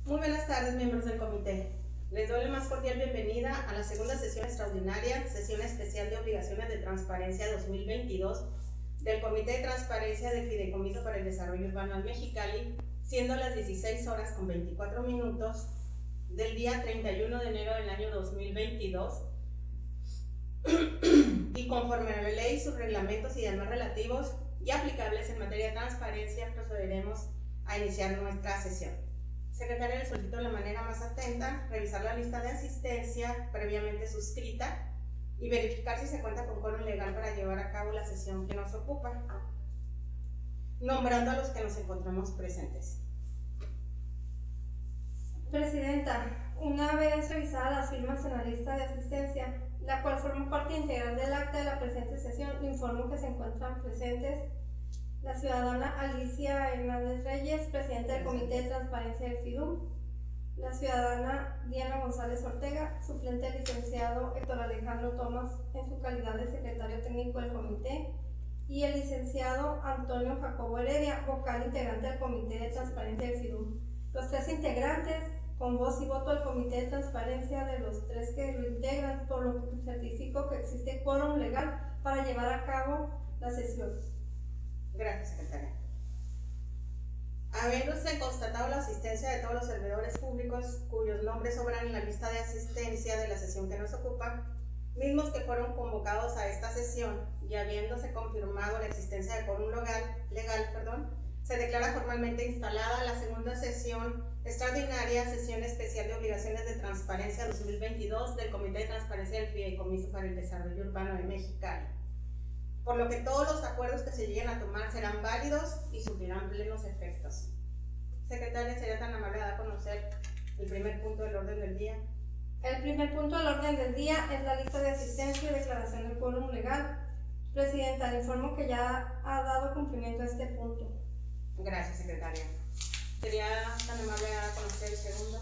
Muy buenas tardes, miembros del comité. Les doy la más cordial bienvenida a la segunda sesión extraordinaria, sesión especial de obligaciones de transparencia 2022 del Comité de Transparencia del Fideicomiso para el Desarrollo Urbano en Mexicali, siendo las 16:24 del día 31 de enero del año 2022 y conforme a la ley, sus reglamentos y demás relativos y aplicables en materia de transparencia, procederemos a iniciar nuestra sesión. Secretaria, le solicito de la manera más atenta revisar la lista de asistencia previamente suscrita y verificar si se cuenta con quórum legal para llevar a cabo la sesión que nos ocupa, nombrando a los que nos encontramos presentes. Presidenta, una vez revisadas las firmas en la lista de asistencia, la cual forma parte integral del acta de la presente sesión, le informo que se encuentran presentes la ciudadana Alicia Hernández Reyes, presidenta del Comité de Transparencia del FIDUM, la ciudadana Diana González Ortega, suplente del licenciado Héctor Alejandro Tomás en su calidad de secretario técnico del comité, y el licenciado Antonio Jacobo Heredia, vocal integrante del Comité de Transparencia del FIDUM. Los tres integrantes, con voz y voto del Comité de Transparencia de los tres que lo integran, por lo que certifico que existe quórum legal para llevar a cabo la sesión. Gracias, secretaria. Habiéndose constatado la asistencia de todos los servidores públicos cuyos nombres sobran en la lista de asistencia de la sesión que nos ocupa, mismos que fueron convocados a esta sesión, y habiéndose confirmado la existencia de quórum legal, se declara formalmente instalada la segunda sesión extraordinaria, sesión especial de obligaciones de transparencia 2022 del Comité de Transparencia del Fideicomiso para el Desarrollo Urbano de Mexicali, por lo que todos los acuerdos que se lleguen a tomar serán válidos y surtirán plenos efectos. Secretaria, ¿sería tan amable de dar a conocer el primer punto del orden del día? El primer punto del orden del día es la lista de asistencia y declaración del quórum legal. Presidenta, le informo que ya ha dado cumplimiento a este punto. Gracias, secretaria. ¿Sería tan amable de dar a conocer el segundo?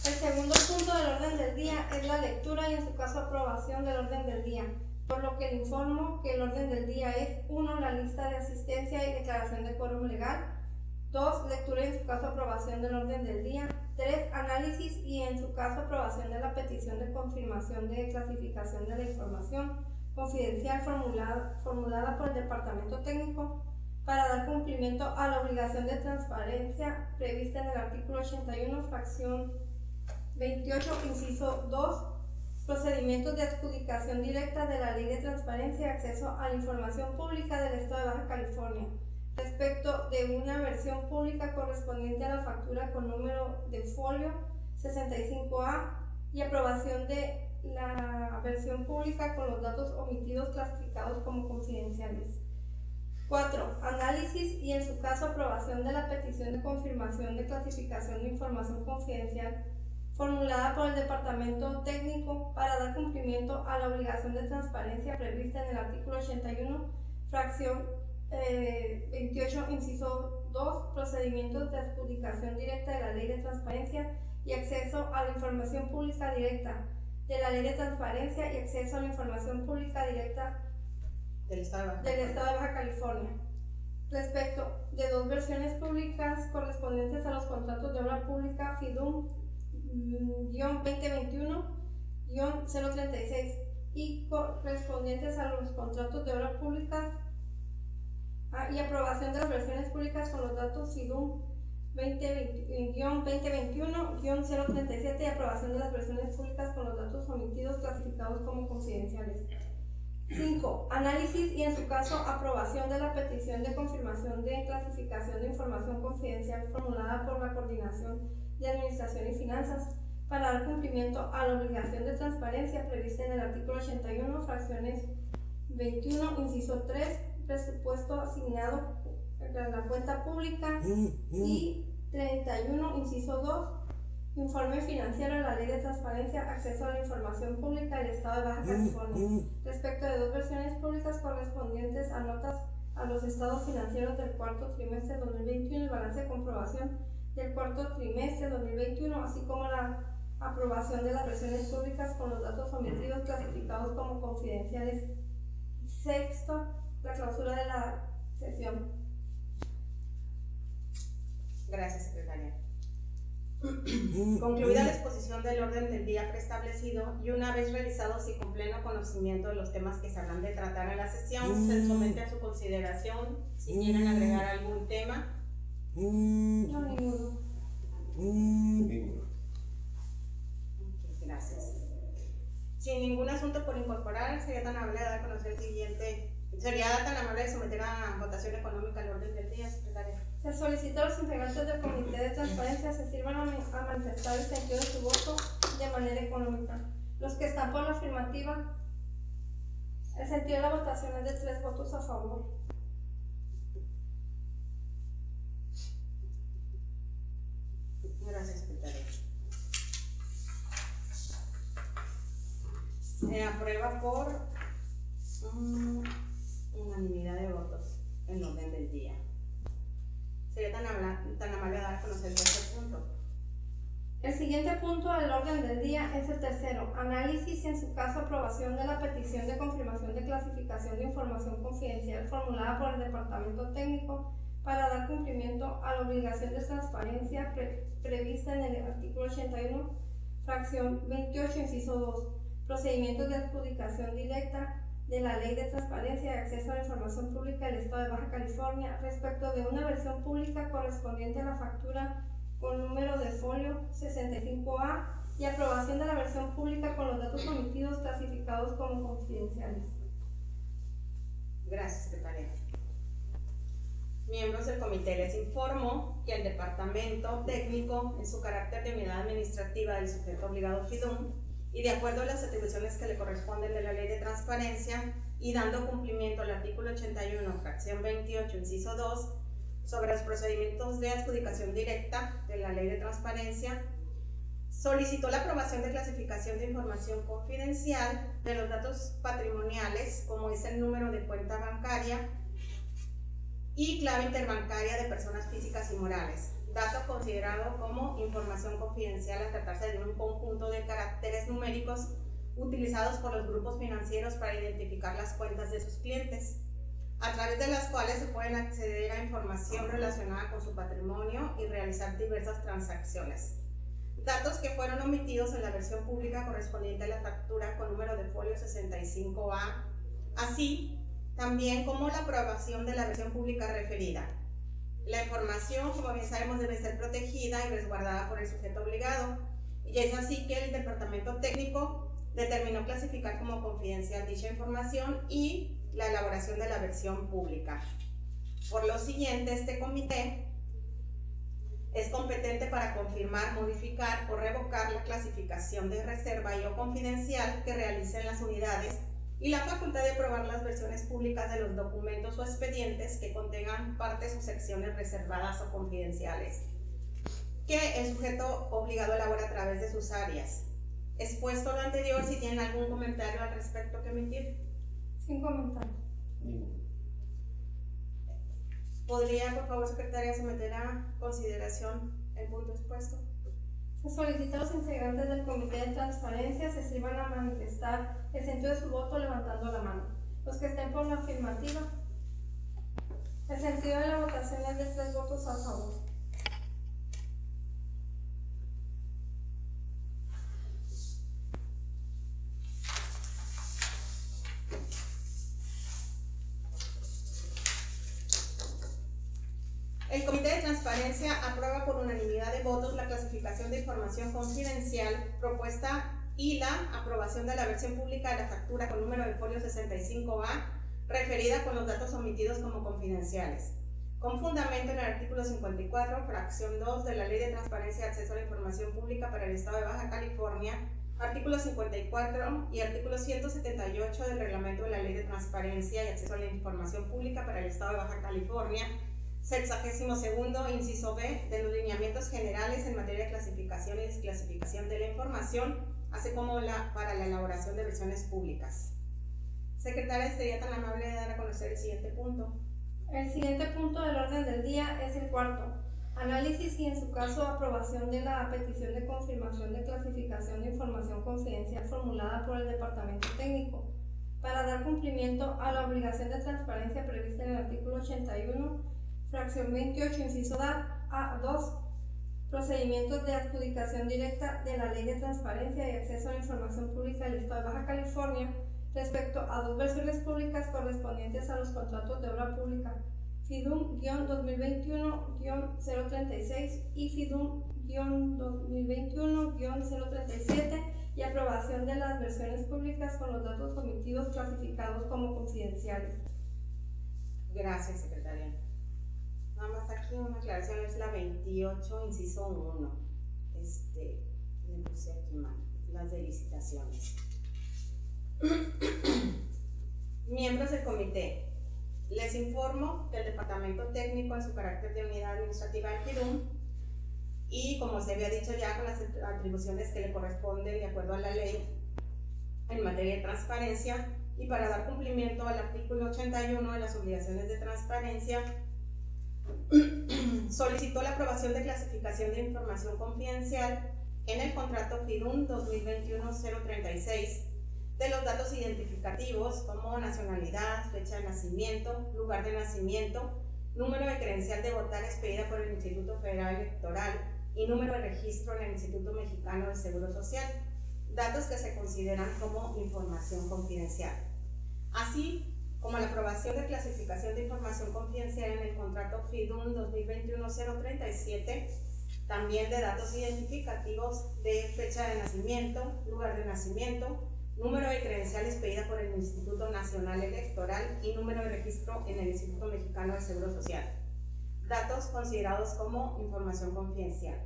El segundo punto del orden del día es la lectura y en su caso aprobación del orden del día, por lo que le informo que el orden del día es 1. La lista de asistencia y declaración de quórum legal. 2. Lectura y en su caso aprobación del orden del día. 3. Análisis y en su caso aprobación de la petición de confirmación de clasificación de la información confidencial formulada por el Departamento Técnico para dar cumplimiento a la obligación de transparencia prevista en el artículo 81, fracción 28, inciso 2, procedimientos de adjudicación directa de la Ley de Transparencia y Acceso a la Información Pública del Estado de Baja California, respecto de una versión pública correspondiente a la factura con número de folio 65A y aprobación de la versión pública con los datos omitidos clasificados como confidenciales. 4. Análisis y en su caso aprobación de la petición de confirmación de clasificación de información confidencial formulada por el Departamento Técnico para dar cumplimiento a la obligación de transparencia prevista en el artículo 81, fracción 28, inciso 2, procedimientos de adjudicación directa de la Ley de Transparencia y Acceso a la Información Pública Directa, de la Ley de Transparencia y Acceso a la Información Pública Directa del Estado de Baja California, respecto de 2 versiones públicas correspondientes a los contratos de obra pública FIDUM-2021-036 y correspondientes a los contratos de obra pública y aprobación de las versiones públicas con los datos FIDUM 2021-037 y aprobación de las versiones públicas con los datos omitidos clasificados como confidenciales. 5. Análisis y en su caso aprobación de la petición de confirmación de clasificación de información confidencial formulada por la Coordinación de Administración y Finanzas para dar cumplimiento a la obligación de transparencia prevista en el artículo 81, fracciones 21, inciso 3, presupuesto asignado a la cuenta pública, y 31, inciso 2, informe financiero de la Ley de Transparencia, Acceso a la Información Pública del Estado de Baja California, respecto de 2 versiones públicas correspondientes a notas a los estados financieros del cuarto trimestre de 2021 y balance de comprobación del cuarto trimestre de 2021, así como la aprobación de las versiones públicas con los datos omitidos clasificados como confidenciales. 6. La clausura de la sesión. Gracias, secretaria. Concluida la exposición del orden del día preestablecido y una vez realizados y con pleno conocimiento de los temas que se habrán de tratar en la sesión, se somete a su consideración. Si quieren agregar algún tema. No, ninguno. Ninguno. Gracias. Sin ningún asunto por incorporar, sería tan amable de dar a conocer el siguiente. Sería tan amable de someter a votación económica el orden del día, secretaria. Se solicita a los integrantes del Comité de Transparencia se sirvan a manifestar el sentido de su voto de manera económica. Los que están por la afirmativa, el sentido de la votación es de 3 votos a favor. Gracias, secretaria. Se aprueba por unanimidad de votos el orden del día. Sería tan amable de dar a conocer este punto. El siguiente punto del orden del día es el tercero, análisis y en su caso aprobación de la petición de confirmación de clasificación de información confidencial formulada por el Departamento Técnico para dar cumplimiento a la obligación de transparencia prevista en el artículo 81, fracción 28, inciso 2, procedimientos de adjudicación directa de la Ley de Transparencia y Acceso a la Información Pública del Estado de Baja California respecto de una versión pública correspondiente a la factura con número de folio 65A y aprobación de la versión pública con los datos omitidos clasificados como confidenciales. Gracias, secretaria. Miembros del comité, les informo que el Departamento Técnico, en su carácter de unidad administrativa del sujeto obligado FIDUM, y de acuerdo a las atribuciones que le corresponden de la Ley de Transparencia y dando cumplimiento al artículo 81, fracción 28, inciso 2, sobre los procedimientos de adjudicación directa de la Ley de Transparencia, solicitó la aprobación de clasificación de información confidencial de los datos patrimoniales, como es el número de cuenta bancaria y clave interbancaria de personas físicas y morales, dato considerado como información confidencial al tratarse de un conjunto de caracteres numéricos utilizados por los grupos financieros para identificar las cuentas de sus clientes, a través de las cuales se pueden acceder a información relacionada con su patrimonio y realizar diversas transacciones. Datos que fueron omitidos en la versión pública correspondiente a la factura con número de folio 65A, así también como la aprobación de la versión pública referida. La información, como bien sabemos, debe ser protegida y resguardada por el sujeto obligado, y es así que el Departamento Técnico determinó clasificar como confidencial dicha información y la elaboración de la versión pública. Por lo siguiente, este comité es competente para confirmar, modificar o revocar la clasificación de reserva y o confidencial que realicen las unidades y la facultad de aprobar las versiones públicas de los documentos o expedientes que contengan partes o secciones reservadas o confidenciales que el sujeto obligado elabora a través de sus áreas. Expuesto lo anterior, si tienen algún comentario al respecto que emitir. Sin comentarios. Ninguno. ¿Podría, por favor, secretaria, someter a consideración el punto expuesto? Se solicita a los integrantes del Comité de Transparencia se sirvan a manifestar el sentido de su voto levantando la mano. Los que estén por la afirmativa, el sentido de la votación es de 3 votos a favor. El Comité de Transparencia aprueba por unanimidad de votos la clasificación de información confidencial propuesta y la aprobación de la versión pública de la factura con número de folio 65A referida con los datos omitidos como confidenciales, con fundamento en el artículo 54, fracción 2 de la Ley de Transparencia y Acceso a la Información Pública para el Estado de Baja California, artículo 54 y artículo 178 del Reglamento de la Ley de Transparencia y Acceso a la Información Pública para el Estado de Baja California, 62º, inciso B, de los lineamientos generales en materia de clasificación y desclasificación de la información, así como para la elaboración de versiones públicas. Secretaria, sería tan amable de dar a conocer el siguiente punto. El siguiente punto del orden del día es el cuarto. Análisis y, en su caso, aprobación de la petición de confirmación de clasificación de información confidencial formulada por el Departamento Técnico para dar cumplimiento a la obligación de transparencia prevista en el artículo 81, fracción 28, inciso A2, procedimientos de adjudicación directa de la Ley de Transparencia y Acceso a la Información Pública del Estado de Baja California respecto a dos versiones públicas correspondientes a los contratos de obra pública, FIDUM-2021-036 y FIDUM-2021-037, y aprobación de las versiones públicas con los datos omitidos clasificados como confidenciales. Gracias, secretaria. Nada más aquí una aclaración, es la 28, inciso 1. Le puse aquí mal, las de licitaciones. Miembros del comité, les informo que el Departamento Técnico, en su carácter de unidad administrativa del FIDUM, y como se había dicho ya, con las atribuciones que le corresponden de acuerdo a la ley en materia de transparencia, y para dar cumplimiento al artículo 81 de las obligaciones de transparencia, solicitó la aprobación de clasificación de información confidencial en el contrato FIDUM 2021-036 de los datos identificativos como nacionalidad, fecha de nacimiento, lugar de nacimiento, número de credencial de votar expedida por el Instituto Federal Electoral y número de registro en el Instituto Mexicano del Seguro Social, datos que se consideran como información confidencial, así como la aprobación de clasificación de información confidencial en el contrato FIDUM 2021-037, también de datos identificativos de fecha de nacimiento, lugar de nacimiento, número de credencial expedida por el Instituto Nacional Electoral y número de registro en el Instituto Mexicano del Seguro Social, datos considerados como información confidencial.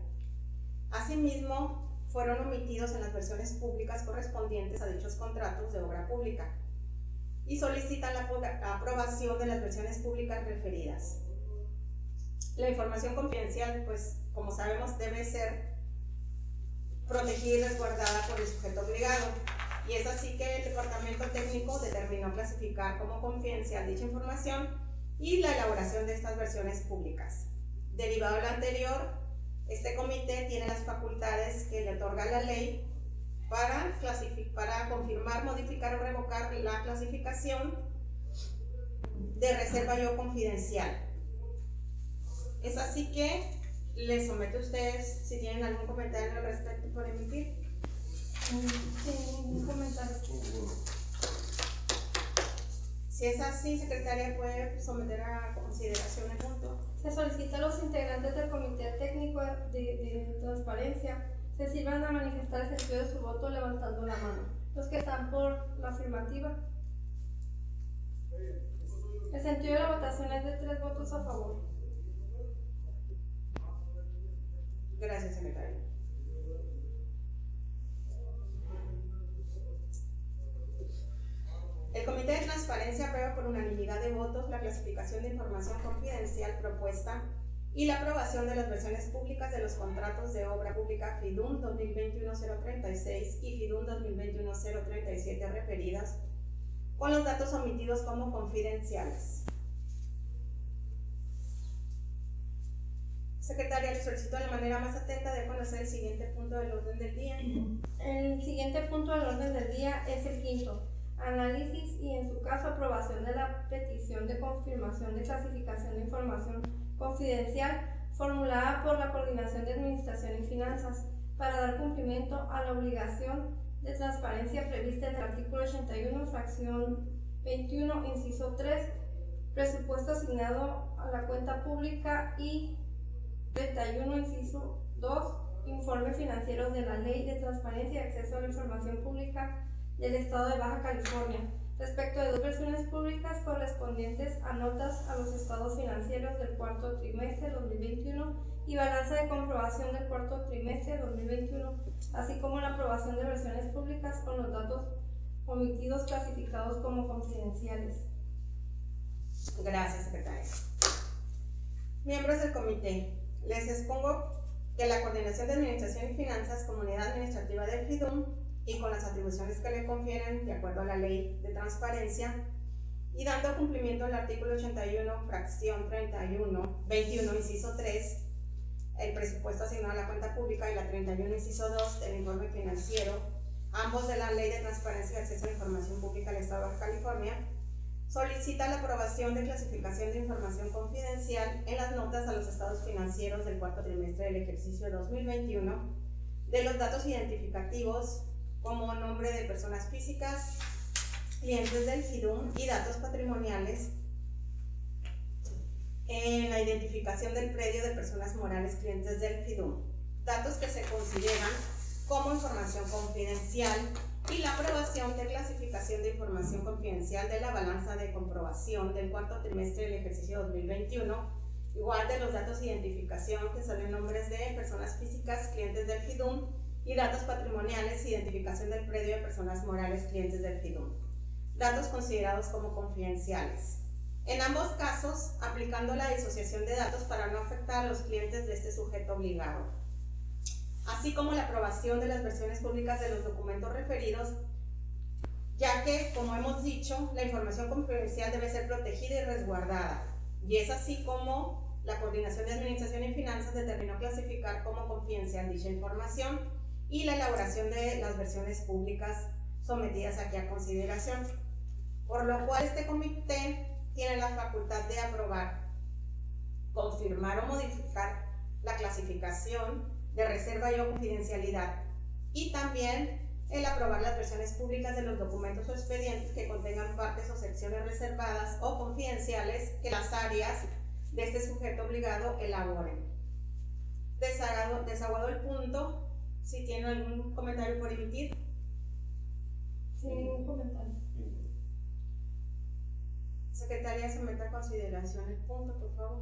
Asimismo, fueron omitidos en las versiones públicas correspondientes a dichos contratos de obra pública y solicitan la aprobación de las versiones públicas referidas. La información confidencial, pues, como sabemos, debe ser protegida y resguardada por el sujeto obligado, y es así que el Departamento Técnico determinó clasificar como confidencial dicha información y la elaboración de estas versiones públicas. Derivado de lo anterior, este comité tiene las facultades que le otorga la ley para confirmar, modificar o revocar la clasificación de reserva o confidencial. Es así que les someto a ustedes si tienen algún comentario al respecto por emitir. Sin ningún comentario. Si es así, secretaria, puede someter a consideración el punto. Se solicita a los integrantes del Comité Técnico de Transparencia se sirvan a manifestar el sentido de su voto levantando la mano. Los que están por la afirmativa. El sentido de la votación es de 3 votos a favor. Gracias, secretaria. El Comité de Transparencia aprueba por unanimidad de votos la clasificación de información confidencial propuesta y la aprobación de las versiones públicas de los contratos de obra pública FIDUM 2021-036 y FIDUM 2021-037 referidas, con los datos omitidos como confidenciales. Secretaria, le solicito de la manera más atenta de conocer el siguiente punto del orden del día. El siguiente punto del orden del día es el quinto. Análisis y, en su caso, aprobación de la petición de confirmación de clasificación de información confidencial formulada por la Coordinación de Administración y Finanzas para dar cumplimiento a la obligación de transparencia prevista en el artículo 81, fracción 21, inciso 3, presupuesto asignado a la cuenta pública, y 31, inciso 2, informe financiero de la Ley de Transparencia y Acceso a la Información Pública del Estado de Baja California, respecto de 2 versiones públicas correspondientes a notas a los estados financieros del cuarto trimestre 2021 y balanza de comprobación del cuarto trimestre 2021, así como la aprobación de versiones públicas con los datos omitidos clasificados como confidenciales. Gracias, secretaria. Miembros del comité, les expongo que la Coordinación de Administración y Finanzas, Comunidad Administrativa del FIDUM, y con las atribuciones que le confieren de acuerdo a la Ley de Transparencia, y dando cumplimiento al artículo 81, fracción 21, inciso 3, el presupuesto asignado a la cuenta pública, y la 31, inciso 2, del informe financiero, ambos de la Ley de Transparencia y Acceso a la Información Pública del Estado de Baja California, solicita la aprobación de clasificación de información confidencial en las notas notas a los estados financieros del cuarto trimestre del ejercicio 2021 de los datos identificativos como nombre de personas físicas, clientes del FIDUM y datos patrimoniales en la identificación del predio de personas morales clientes del FIDUM, datos que se consideran como información confidencial, y la aprobación de clasificación de información confidencial de la balanza de comprobación del cuarto trimestre del ejercicio 2021, igual de los datos de identificación que son nombres de personas físicas clientes del FIDUM y datos patrimoniales, identificación del predio de personas morales clientes del FIDUM, datos considerados como confidenciales. En ambos casos, aplicando la disociación de datos para no afectar a los clientes de este sujeto obligado, así como la aprobación de las versiones públicas de los documentos referidos, ya que, como hemos dicho, la información confidencial debe ser protegida y resguardada, y es así como la Coordinación de Administración y Finanzas determinó clasificar como confidencial dicha información y la elaboración de las versiones públicas sometidas aquí a consideración, por lo cual este comité tiene la facultad de aprobar, confirmar o modificar la clasificación de reserva y o confidencialidad, y también el aprobar las versiones públicas de los documentos o expedientes que contengan partes o secciones reservadas o confidenciales que las áreas de este sujeto obligado elaboren. Desaguado el punto, si tiene algún comentario por emitir. Sin ningún comentario. Secretaria, someta a consideración el punto, por favor.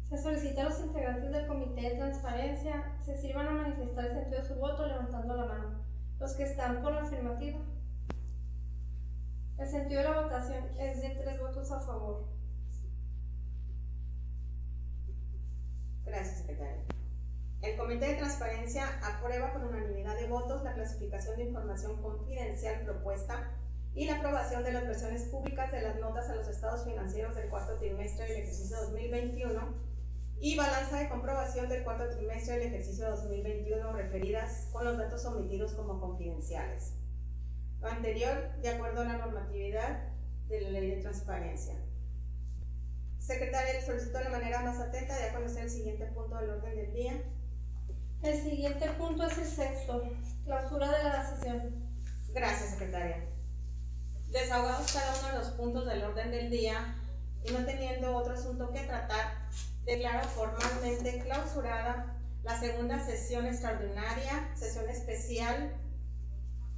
Se solicita a los integrantes del Comité de Transparencia se sirvan a manifestar el sentido de su voto levantando la mano. Los que están por la afirmativa. El sentido de la votación es de 3 votos a favor. Gracias, secretaria. El Comité de Transparencia aprueba por unanimidad de votos la clasificación de información confidencial propuesta y la aprobación de las versiones públicas de las notas a los estados financieros del cuarto trimestre del ejercicio 2021 y balanza de comprobación del cuarto trimestre del ejercicio 2021 referidas con los datos omitidos como confidenciales. Lo anterior, de acuerdo a la normatividad de la Ley de Transparencia. Secretaria, le solicito de la manera más atenta de conocer el siguiente punto del orden del día. El siguiente punto es el sexto, clausura de la sesión. Gracias, secretaria. Desahogados cada uno de los puntos del orden del día y no teniendo otro asunto que tratar, declaro formalmente clausurada la segunda sesión extraordinaria, sesión especial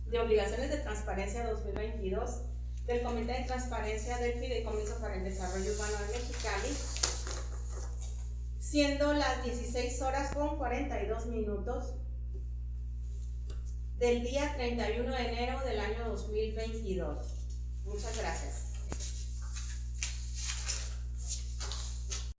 de obligaciones de transparencia 2022 del Comité de Transparencia del Fideicomiso para el Desarrollo Urbano de Mexicali, siendo las 16:42 del día 31 de enero del año 2022. Muchas gracias.